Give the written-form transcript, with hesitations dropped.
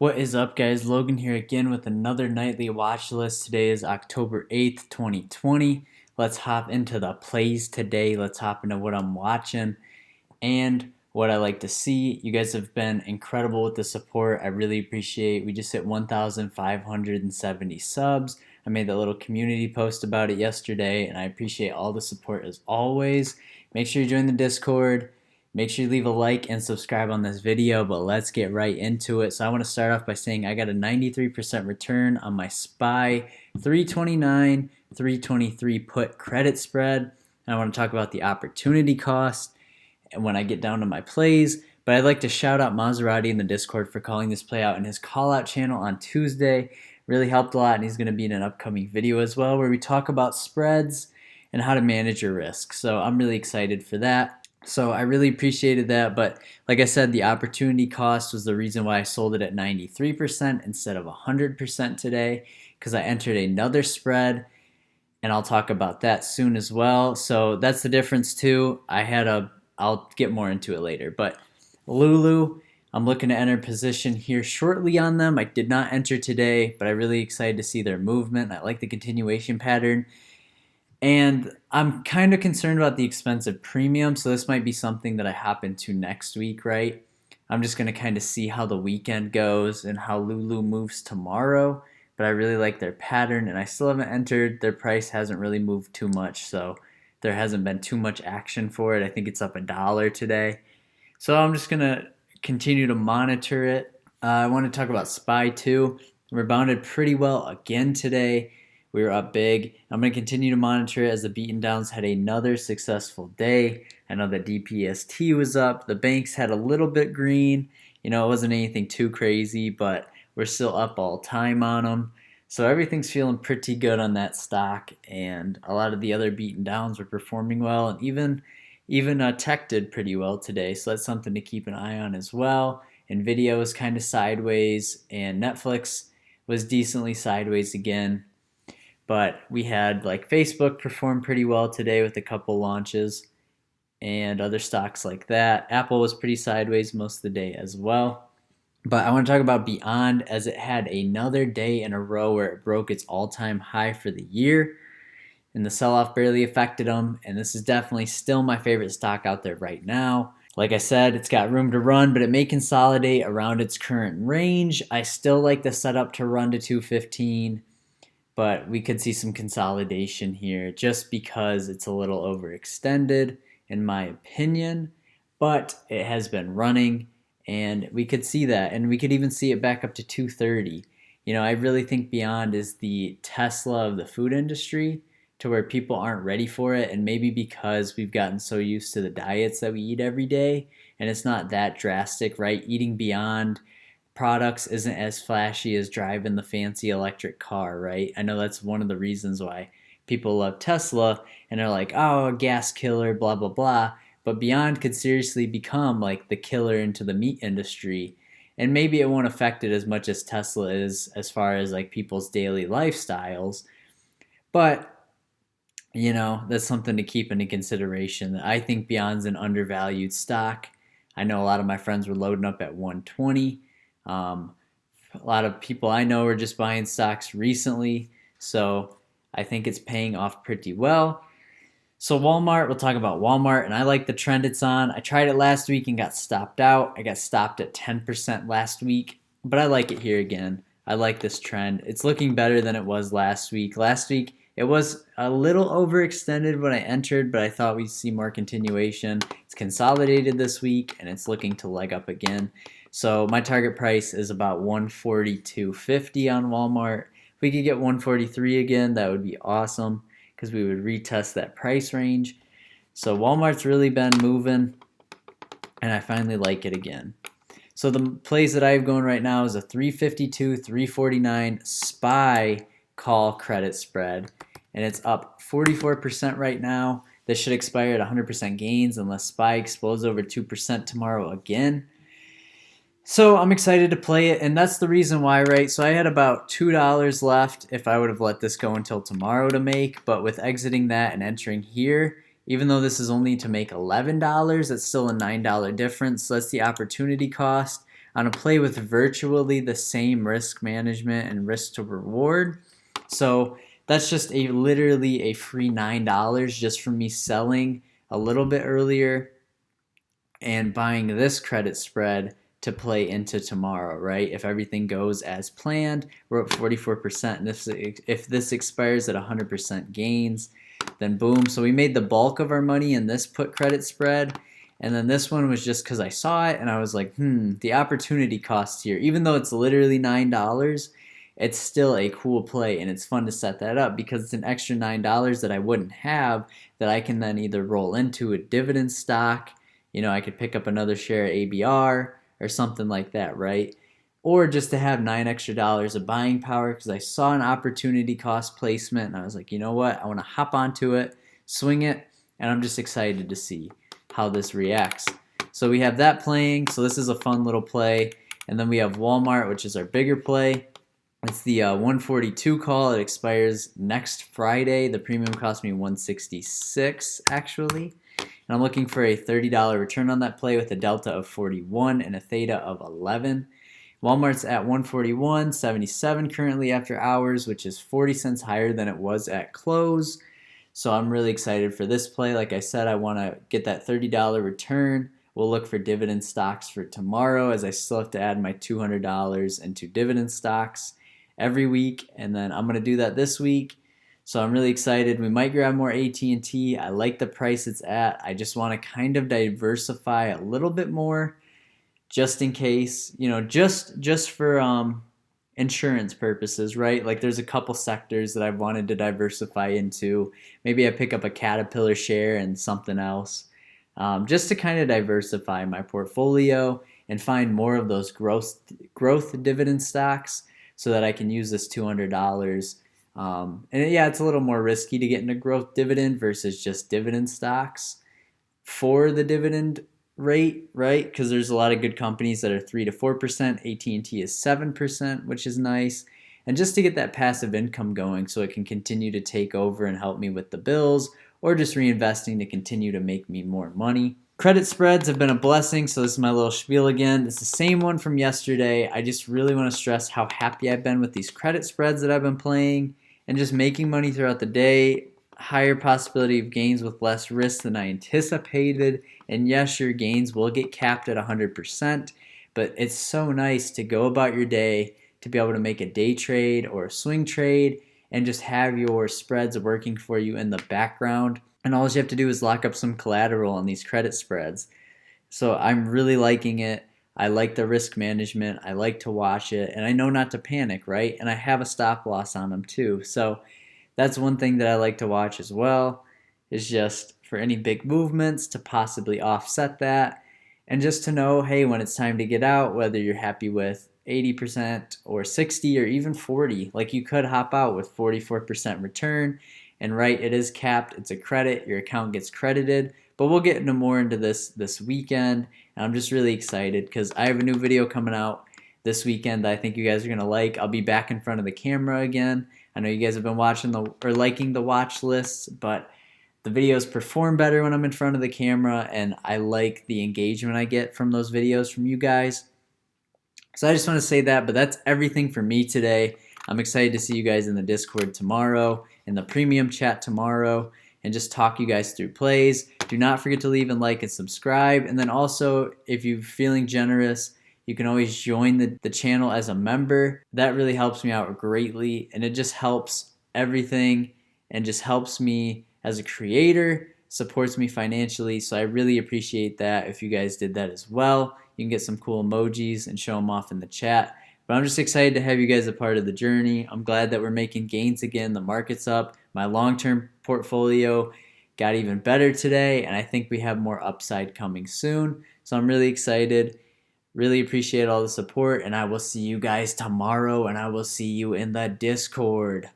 What is up, guys? Logan here again with another nightly watch list. Today is October 8th, 2020. Let's hop into the plays today. Let's hop into what I'm watching and what I like to see. You guys have been incredible with the support. I really appreciate. We just hit 1,570 subs. I made that little community post about it yesterday, and I appreciate all the support as always. Make sure you join the Discord. Make sure you leave a like and subscribe on this video, but let's get right into it. So I want to start off by saying I got a 93% return on my SPY 329, 323 put credit spread. And I want to talk about the opportunity cost and when I get down to my plays. But I'd like to shout out Maserati in the Discord for calling this play out in his call out channel on Tuesday. Really helped a lot, and he's going to be in an upcoming video as well where we talk about spreads and how to manage your risk. So I'm really excited for that. So I really appreciated that, but like I said, the opportunity cost was the reason why I sold it at 93% instead of 100% today, because I entered another spread, and I'll talk about that soon as well. So that's the difference too. I'll get more into it later, but LULU, I'm looking to enter position here shortly on them. I did not enter today, but I'm really excited to see their movement. I like the continuation pattern. And I'm kind of concerned about the expensive premium, so this might be something that I hop into next week, right? I'm just going to kind of see how the weekend goes and how LULU moves tomorrow, but I really like their pattern, and I still haven't entered. Their price hasn't really moved too much, so there hasn't been too much action for it. I think it's up $1 today. So I'm just going to continue to monitor it. I want to talk about SPY too. Rebounded pretty well again today. We were up big. I'm going to continue to monitor it as the beaten downs had another successful day. I know that DPST was up. The banks had a little bit green. It wasn't anything too crazy, but we're still up all time on them. So everything's feeling pretty good on that stock, and a lot of the other beaten downs were performing well, and even tech did pretty well today. So that's something to keep an eye on as well. Nvidia was kind of sideways, and Netflix was decently sideways again. But we had like Facebook perform pretty well today with a couple launches and other stocks like that. Apple was pretty sideways most of the day as well. But I want to talk about BYND as it had another day in a row where it broke its all-time high for the year. And the sell-off barely affected them. And this is definitely still my favorite stock out there right now. Like I said, it's got room to run, but it may consolidate around its current range. I still like the setup to run to 215. But we could see some consolidation here just because it's a little overextended in my opinion, but it has been running and we could see that, and we could even see it back up to 230. I really think BYND is the Tesla of the food industry, to where people aren't ready for it, and maybe because we've gotten so used to the diets that we eat every day and it's not that drastic, right? Eating BYND products isn't as flashy as driving the fancy electric car, right? I know that's one of the reasons why people love Tesla and they're like, oh, a gas killer, blah, blah, blah. But BYND could seriously become like the killer into the meat industry. And maybe it won't affect it as much as Tesla is as far as like people's daily lifestyles. But, that's something to keep into consideration. I think BYND's an undervalued stock. I know a lot of my friends were loading up at 120. A lot of people I know are just buying stocks recently, so I think it's paying off pretty well. So Walmart, we'll talk about Walmart, and I like the trend it's on. I tried it last week and got stopped out. I got stopped at 10% last week, but I like it here again. I like this trend. It's looking better than it was last week. Last week, it was a little overextended when I entered, but I thought we'd see more continuation. It's consolidated this week, and it's looking to leg up again. So my target price is about $142.50 on Walmart. If we could get 143 again, that would be awesome because we would retest that price range. So Walmart's really been moving, and I finally like it again. So the plays that I have going right now is a 352, 349 SPY call credit spread, and it's up 44% right now. This should expire at 100% gains unless SPY explodes over 2% tomorrow again. So I'm excited to play it, and that's the reason why, right? So I had about $2 left if I would have let this go until tomorrow to make, but with exiting that and entering here, even though this is only to make $11, it's still a $9 difference. So that's the opportunity cost. on a play with virtually the same risk management and risk to reward. So that's just literally a free $9 just from me selling a little bit earlier and buying this credit spread to play into tomorrow, right? If everything goes as planned, we're up 44%. And if this expires at 100% gains, then boom. So we made the bulk of our money in this put credit spread. And then this one was just because I saw it and I was like, the opportunity cost here, even though it's literally $9, it's still a cool play, and it's fun to set that up because it's an extra $9 that I wouldn't have that I can then either roll into a dividend stock. I could pick up another share of ABR or something like that, right? Or just to have $9 extra of buying power because I saw an opportunity cost placement and I was like, you know what? I want to hop onto it, swing it, and I'm just excited to see how this reacts. So we have that playing. So this is a fun little play. And then we have Walmart, which is our bigger play. It's the 142 call. It expires next Friday. The premium cost me $166 actually. And I'm looking for a $30 return on that play with a delta of 41 and a theta of 11. Walmart's at 141.77 currently after hours, which is 40 cents higher than it was at close. So I'm really excited for this play. Like I said, I want to get that $30 return. We'll look for dividend stocks for tomorrow, as I still have to add my $200 into dividend stocks every week, and then I'm going to do that this week. So I'm really excited. We might grab more AT&T. I like the price it's at. I just want to kind of diversify a little bit more just in case, just for insurance purposes, right? Like there's a couple sectors that I've wanted to diversify into. Maybe I pick up a Caterpillar share and something else, just to kind of diversify my portfolio and find more of those growth dividend stocks so that I can use this $200. And yeah, it's a little more risky to get into growth dividend versus just dividend stocks for the dividend rate, right? Because there's a lot of good companies that are 3 to 4%. AT&T is 7%, which is nice. And just to get that passive income going so it can continue to take over and help me with the bills, or just reinvesting to continue to make me more money. Credit spreads have been a blessing, so this is my little spiel again. It's the same one from yesterday. I just really want to stress how happy I've been with these credit spreads that I've been playing and just making money throughout the day. Higher possibility of gains with less risk than I anticipated. And yes, your gains will get capped at 100%, but it's so nice to go about your day, to be able to make a day trade or a swing trade and just have your spreads working for you in the background. And all you have to do is lock up some collateral on these credit spreads. So I'm really liking it. I like the risk management. I like to watch it. And I know not to panic, right? And I have a stop loss on them too. So that's one thing that I like to watch as well, is just for any big movements to possibly offset that. And just to know, hey, when it's time to get out, whether you're happy with 80% or 60 or even 40, like you could hop out with 44% return. And right, it is capped. It's a credit. Your account gets credited. But we'll get into more into this weekend. And I'm just really excited because I have a new video coming out this weekend that I think you guys are going to like. I'll be back in front of the camera again. I know you guys have been watching or liking the watch lists, but the videos perform better when I'm in front of the camera, and I like the engagement I get from those videos from you guys. So I just want to say that, but that's everything for me today. I'm excited to see you guys in the Discord tomorrow, in the premium chat tomorrow, and just talk you guys through plays. Do not forget to leave and like and subscribe. And then also, if you're feeling generous, you can always join the channel as a member. That really helps me out greatly, and it just helps everything and just helps me as a creator, supports me financially. So I really appreciate that if you guys did that as well. You can get some cool emojis and show them off in the chat. But I'm just excited to have you guys a part of the journey. I'm glad that we're making gains again. The market's up. My long-term portfolio got even better today, and I think we have more upside coming soon. So I'm really excited. Really appreciate all the support, and I will see you guys tomorrow, and I will see you in the Discord.